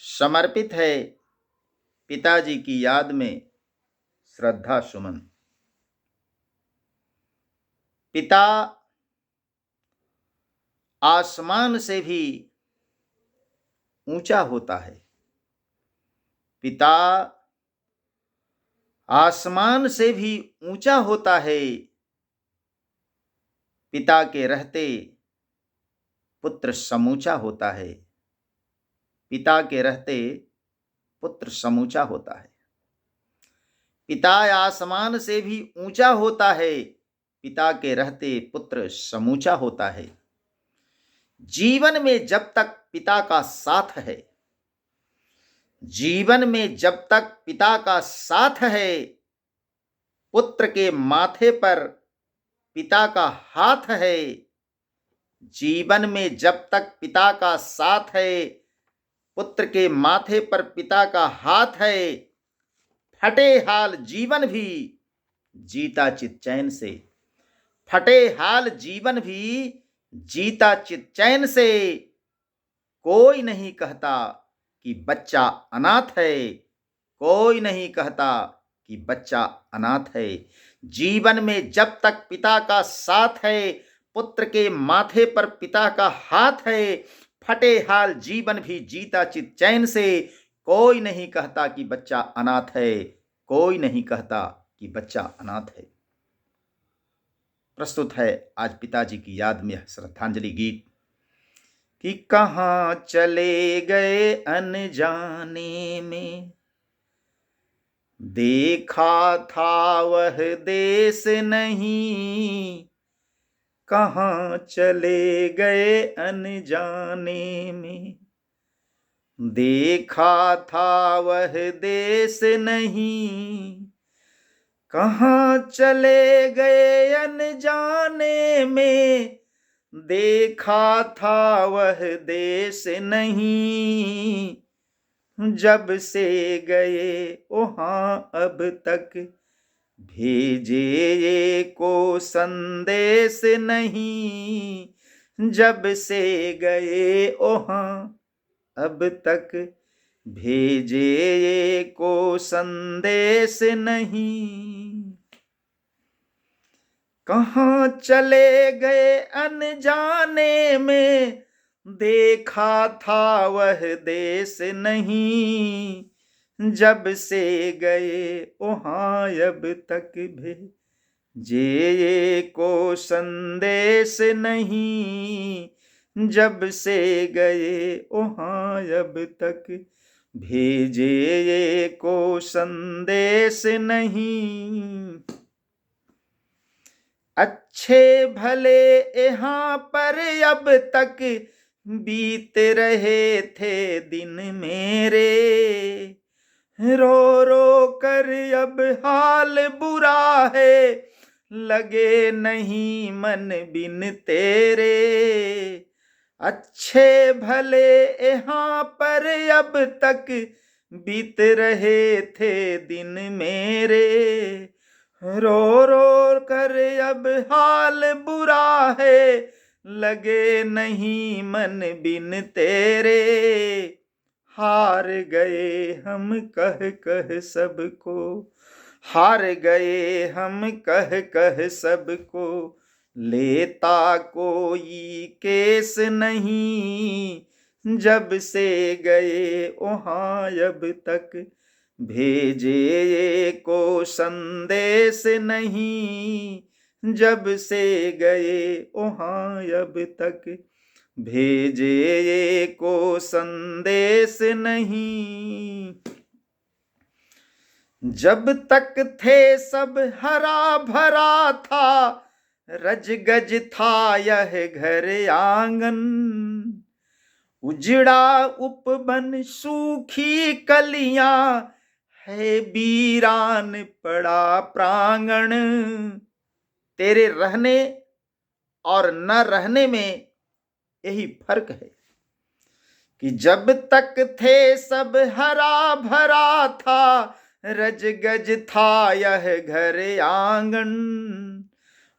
समर्पित है पिताजी की याद में श्रद्धा सुमन। पिता आसमान से भी ऊंचा होता है। पिता आसमान से भी ऊंचा होता है। पिता के रहते पुत्र समूचा होता है। पिता के रहते पुत्र समूचा होता है। पिता आसमान से भी ऊंचा होता है। पिता के रहते पुत्र समूचा होता है। जीवन में जब तक पिता का साथ है, जीवन में जब तक पिता का साथ है, पुत्र के माथे पर पिता का हाथ है। जीवन में जब तक पिता का साथ है, पुत्र के माथे पर पिता का हाथ है। फटे हाल जीवन भी जीता चित चैन से। फटे हाल जीवन भी जीता चित चैन से। कोई नहीं कहता कि बच्चा अनाथ है। कोई नहीं कहता कि बच्चा अनाथ है। जीवन में जब तक पिता का साथ है, पुत्र के माथे पर पिता का हाथ है। फटे हाल जीवन भी जीता चित चैन से। कोई नहीं कहता कि बच्चा अनाथ है। कोई नहीं कहता कि बच्चा अनाथ है। प्रस्तुत है आज पिताजी की याद में श्रद्धांजलि गीत कि कहाँ चले गए अनजाने में, देखा था वह देश नहीं। कहाँ चले गए अनजाने में, देखा था वह देश नहीं। कहाँ चले गए अनजाने में, देखा था वह देश नहीं। जब से गए वहाँ अब तक भेजे ये को संदेश नहीं। जब से गए वहाँ अब तक भेजे ये को संदेश नहीं। कहाँ चले गए अनजाने में, देखा था वह देश नहीं। जब से गए वहाँ अब तक भेजे ये को संदेश नहीं। जब से गए वहाँ अब तक भेजे ये को संदेश नहीं। अच्छे भले यहाँ पर अब तक बीत रहे थे दिन मेरे। रो रो कर अब हाल बुरा है, लगे नहीं मन बिन तेरे। अच्छे भले यहाँ पर अब तक बीत रहे थे दिन मेरे। रो रो कर अब हाल बुरा है, लगे नहीं मन बिन तेरे। हार गए हम कह कह सबको, हार गए हम कह कह सबको। लेता कोई केस नहीं। जब से गए वहाँ अब तक भेजे ये को संदेश नहीं। जब से गए वहाँ अब तक भेजे ये को संदेश नहीं। जब तक थे सब हरा भरा था, रज गज था यह घर आंगन। उजड़ा उपवन सूखी कलियां, है वीरान पड़ा प्रांगण। तेरे रहने और न रहने में यही फर्क है कि जब तक थे सब हरा भरा था, रज गज था यह घर आंगन।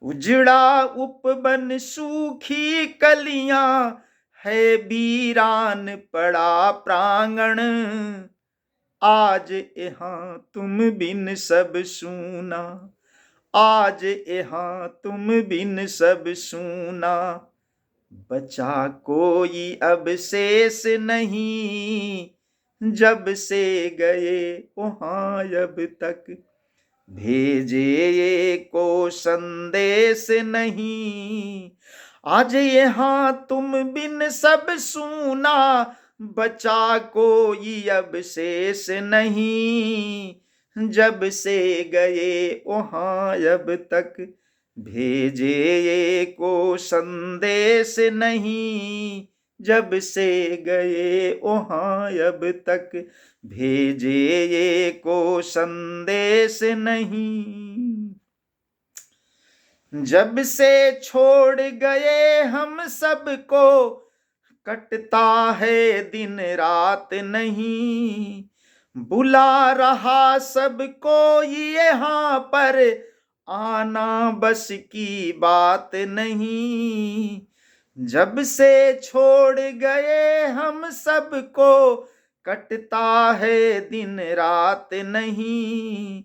उजड़ा उपवन सूखी कलियां, है वीरान पड़ा प्रांगण, आज यहाँ तुम बिन सब सूना, आज यहाँ तुम बिन सब सूना। बचा कोई अब शेष नहीं, जब से गए वहाँ अब तक भेजे ये को संदेश नहीं। आज यहाँ तुम बिन सब सूना, बचा कोई अब शेष नहीं, जब से गए वहाँ अब तक भेजे ये को संदेश नहीं, जब से गए वहाँ अब तक भेजे ये को संदेश नहीं। जब से छोड़ गए हम सबको, कटता है दिन रात नहीं, बुला रहा सबको यहाँ पर, आना बस की बात नहीं। जब से छोड़ गए हम सबको, कटता है दिन रात नहीं,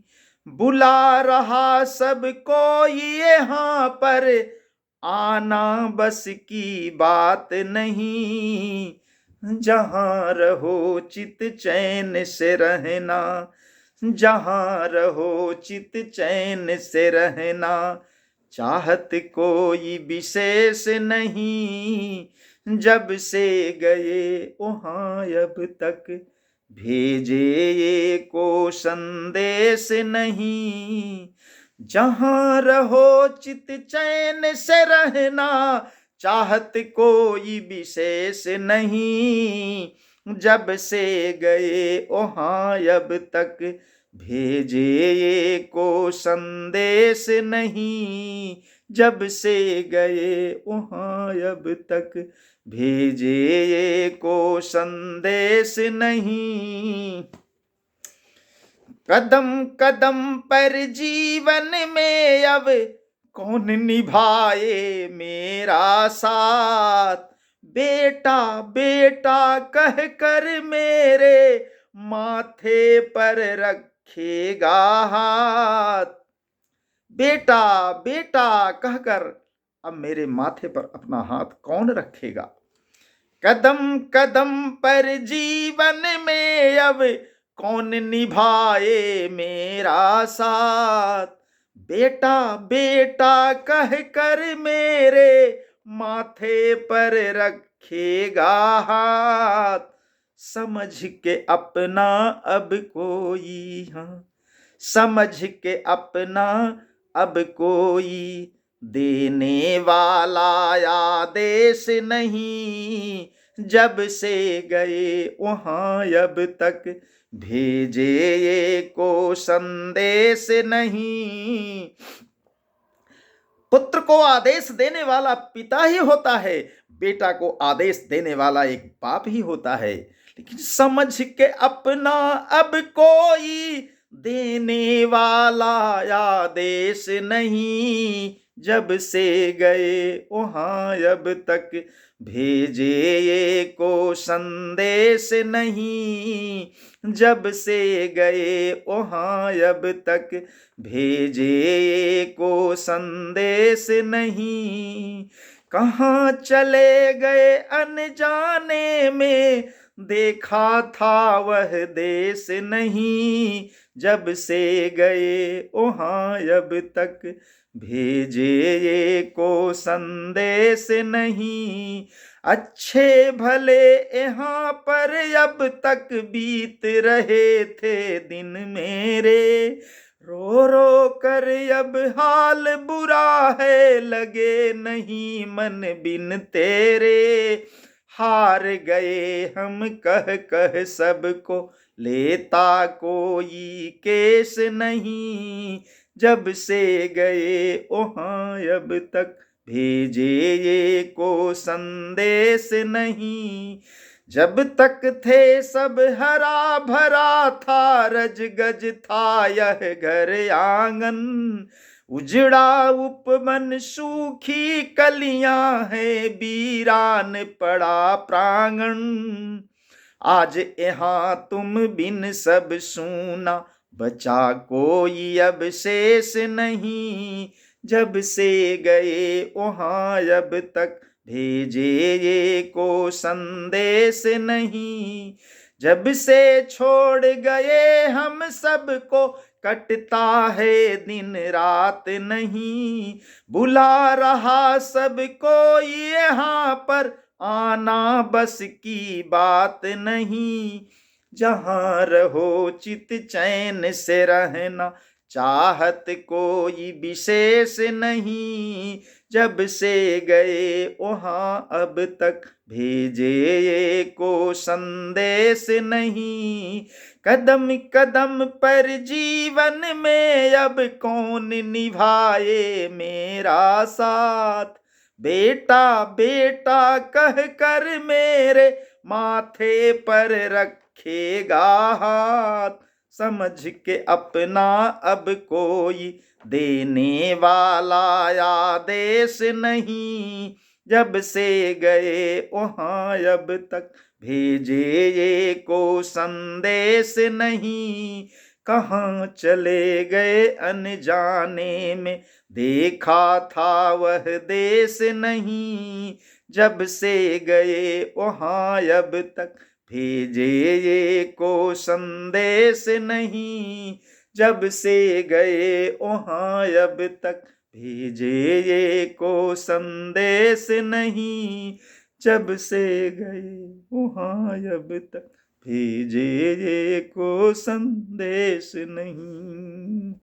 बुला रहा सबको यहाँ पर, आना बस की बात नहीं। जहाँ रहो चित चैन से रहना, जहाँ रहो चित चैन से रहना, चाहत कोई विशेष नहीं, जब से गए वहाँ अब तक भेजे ये को संदेश नहीं। जहाँ रहो चित चैन से रहना, चाहत कोई विशेष नहीं, जब से गए वहाँ अब तक भेजे ये को संदेश नहीं, जब से गए वहाँ अब तक भेजे ये को संदेश नहीं। कदम कदम पर जीवन में अब कौन निभाए मेरा साथ, बेटा बेटा कह कर मेरे माथे पर रखेगा हाथ। बेटा बेटा कहकर अब मेरे माथे पर अपना हाथ कौन रखेगा। कदम कदम पर जीवन में अब कौन निभाए मेरा साथ, बेटा बेटा कह कर मेरे माथे पर रखेगा हाथ। समझ के अपना अब कोई, हाँ समझ के अपना अब कोई, देने वाला आदेश नहीं, जब से गए वहाँ अब तक भेजे ये को संदेश नहीं। पुत्र को आदेश देने वाला पिता ही होता है, बेटा को आदेश देने वाला एक बाप ही होता है। लेकिन समझ के अपना अब कोई, देने वाला आदेश नहीं, जब से गए वहाँ अब तक भेजे ये को संदेश नहीं, जब से गए वहाँ अब तक भेजे ये को संदेश नहीं। कहाँ चले गए अनजाने में, देखा था वह देश नहीं, जब से गए वहाँ अब तक भेजे ये को संदेश नहीं। अच्छे भले यहाँ पर अब तक बीत रहे थे दिन मेरे, रो रो कर अब हाल बुरा है, लगे नहीं मन बिन तेरे। हार गए हम कह कह सबको, लेता कोई केस नहीं, जब से गए वहाँ अब तक भेजे ये को संदेश नहीं। जब तक थे सब हरा भरा था, रज गज था यह घर आंगन, उजड़ा उपवन सूखी कलियां है, वीरान पड़ा प्रांगण। आज यहाँ तुम बिन सब सूना, बचा कोई अब शेष नहीं। जब से गए वहाँ अब तक भेजे ये को संदेश नहीं। जब से छोड़ गए हम सबको, कटता है दिन रात नहीं। बुला रहा सबको यहाँ पर, आना बस की बात नहीं। जहाँ रहो चित चैन से रहना, चाहत कोई विशेष नहीं। जब से गए वहाँ अब तक भेजे ये को संदेश नहीं। कदम कदम पर जीवन में अब कौन निभाए मेरा साथ। बेटा बेटा कह कर मेरे माथे पर रखेगा हाथ। समझ के अपना अब कोई देने वाला आदेश नहीं। जब से गए वहाँ अब तक भेजे ये को संदेश नहीं। कहाँ चले गए अनजाने में, देखा था वह देश नहीं। जब से गए वहाँ अब तक भेजे ये को संदेश नहीं। जब से गए वहाँ अब तक भेजे ये को संदेश नहीं। जब से गए वहाँ अब तक भेजे ये को संदेश नहीं।